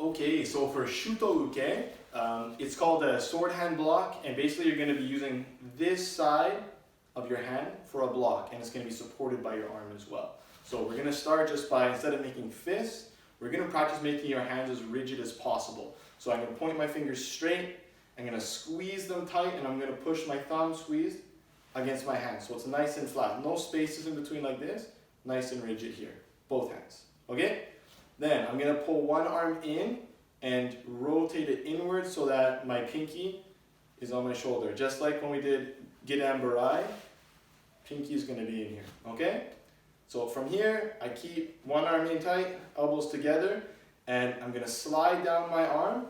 Okay, so for Shuto Uke, it's called a sword hand block, and basically you're going to be using this side of your hand for a block, and it's going to be supported by your arm as well. So we're going to start just by, instead of making fists, we're going to practice making your hands as rigid as possible. So I'm going to point my fingers straight, I'm going to squeeze them tight, and I'm going to push my thumb squeezed against my hand. So it's nice and flat, no spaces in between like this, nice and rigid here, both hands, okay? Then I'm going to pull one arm in and rotate it inwards so that my pinky is on my shoulder. Just like when we did Gidam Barai, pinky is going to be in here, okay? So from here, I keep one arm in tight, elbows together, and I'm going to slide down my arm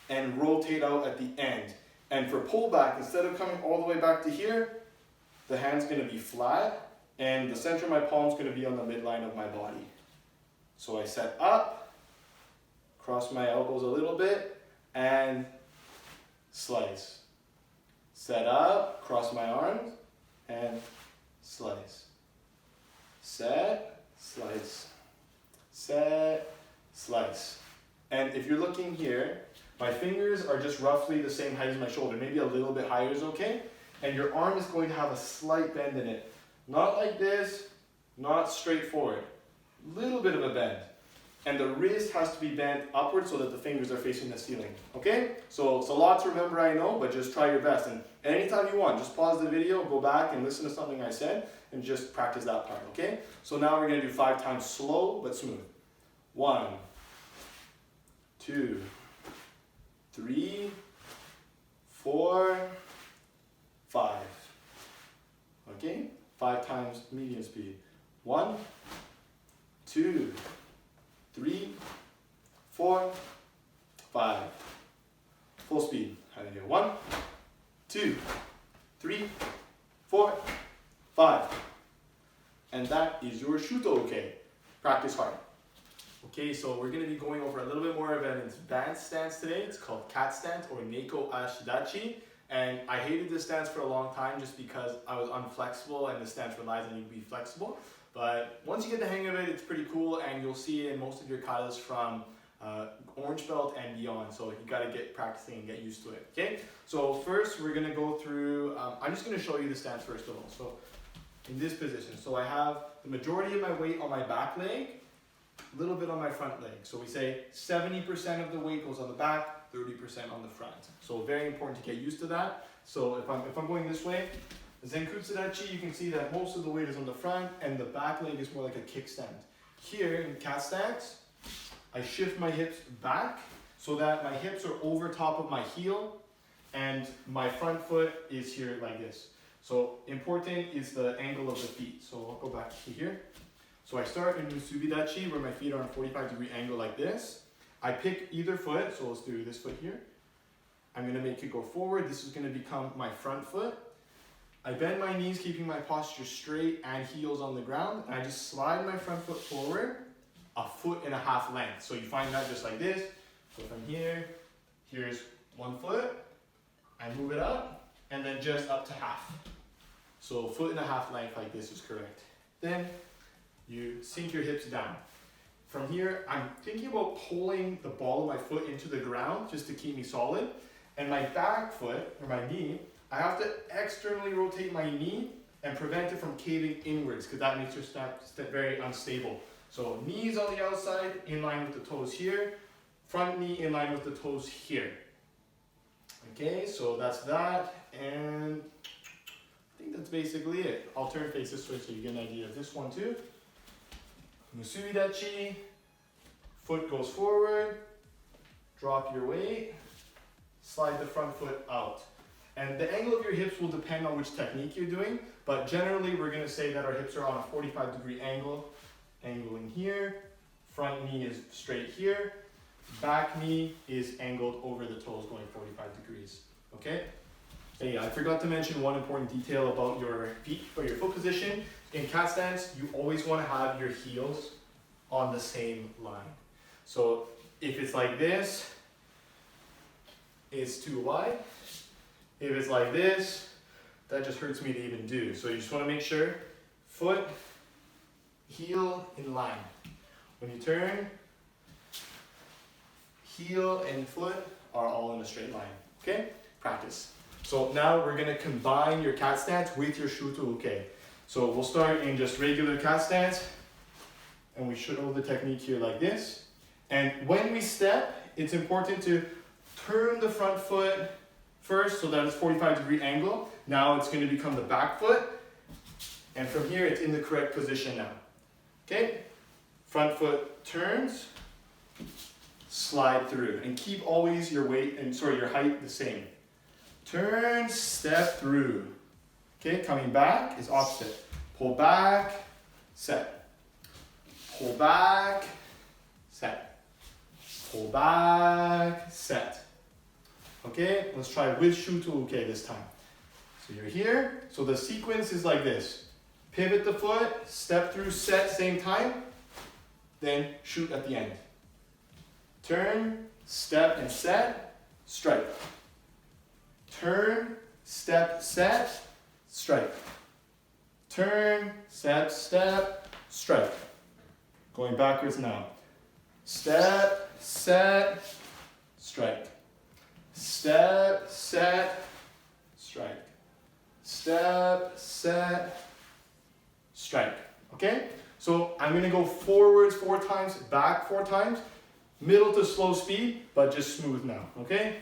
and rotate out at the end. And for pullback, instead of coming all the way back to here, the hand's going to be flat, and the center of my palm is going to be on the midline of my body. So I set up, cross my elbows a little bit, and slice. Set up, cross my arms, and slice. Set, slice. Set, slice. And if you're looking here, my fingers are just roughly the same height as my shoulder, maybe a little bit higher is okay. And your arm is going to have a slight bend in it. Not like this, not straight forward. Little bit of a bend. And the wrist has to be bent upward so that the fingers are facing the ceiling. Okay? So it's a lot to remember, I know, but just try your best. And anytime you want, just pause the video, go back and listen to something I said, and just practice that part, okay? So now we're going to do 5 times slow but smooth. 1, 2, 3, 4, 5. Okay? 5 times medium speed. 1, 2, 3, 4, 5. Full speed. 1, 2, 3, 4, 5. And that is your Shuto Uke. Practice hard. Okay, so we're going to be going over a little bit more of an advanced stance today. It's called cat stance or Neko Ashi Dachi. And I hated this stance for a long time just because I was unflexible, and the stance relies on you to be flexible. But once you get the hang of it, it's pretty cool, and you'll see it in most of your katas from orange belt and beyond. So you got to get practicing and get used to it. Okay, so first we're going to go through, I'm just going to show you the stance first of all. So in this position, so I have the majority of my weight on my back leg, a little bit on my front leg. So we say 70% of the weight goes on the back, 30% on the front. So very important to get used to that. So if I'm going this way, Zenkutsu Dachi, you can see that most of the weight is on the front and the back leg is more like a kickstand. Here in cat stance, I shift my hips back so that my hips are over top of my heel and my front foot is here like this. So important is the angle of the feet. So I'll go back to here. So I start in Musubi Dachi where my feet are on a 45-degree angle like this. I pick either foot, so let's do this foot here. I'm going to make it go forward. This is going to become my front foot. I bend my knees, keeping my posture straight and heels on the ground. And I just slide my front foot forward 1.5 feet length. So you find that just like this. So from here, here's 1 foot. I move it up and then just up to half. So 1.5 feet length like this is correct. Then you sink your hips down. From here, I'm thinking about pulling the ball of my foot into the ground just to keep me solid. And my back foot, or my knee, I have to externally rotate my knee and prevent it from caving inwards because that makes your step very unstable. So knees on the outside, in line with the toes here. Front knee in line with the toes here. Okay, so that's that. And I think that's basically it. I'll turn face this way so you get an idea of this one too. Musubi Dachi, foot goes forward, drop your weight, slide the front foot out. And the angle of your hips will depend on which technique you're doing, but generally we're going to say that our hips are on a 45-degree angle, angling here, front knee is straight here, back knee is angled over the toes going 45 degrees, okay? Hey, I forgot to mention one important detail about your feet or your foot position. In cat stance, you always want to have your heels on the same line. So if it's like this, it's too wide. If it's like this, that just hurts me to even do. So you just want to make sure, foot, heel in line. When you turn, heel and foot are all in a straight line. Okay? Practice. So now we're gonna combine your cat stance with your Shuto Uke. So we'll start in just regular cat stance, and we should hold the technique here like this. And when we step, it's important to turn the front foot first so that it's 45-degree angle. Now it's going to become the back foot. And from here, it's in the correct position now. Okay? Front foot turns, slide through. And keep always your weight, and your height the same. Turn, step through. Okay, coming back is opposite. Pull back, set. Pull back, set. Pull back, set. Okay, let's try with Shuto Uke this time. So you're here. So the sequence is like this. Pivot the foot, step through, set, same time. Then shoot at the end. Turn, step, and set, strike. Turn, step, set, strike. Turn, step, step, strike. Going backwards now. Step, set, strike. Step, set, strike. Step, set, strike. Okay? So I'm going to go forwards 4 times, back 4 times, middle to slow speed, but just smooth now. Okay?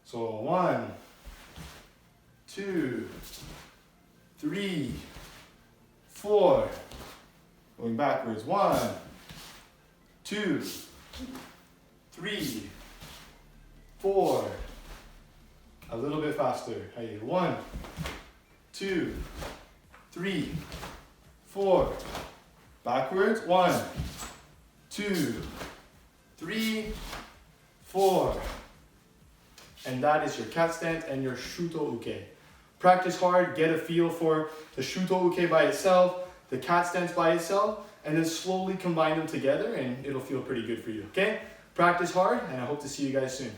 So 1, 2, 3, 4. Going backwards. 1, 2, 3, 4. A little bit faster. Hey, 1, 2, 3, 4. Backwards. 1, 2, 3, 4. And that is your cat stance and your Shuto Uke. Practice hard, get a feel for the Shuto Uke by itself, the cat stance by itself, and then slowly combine them together and it'll feel pretty good for you, okay? Practice hard, and I hope to see you guys soon.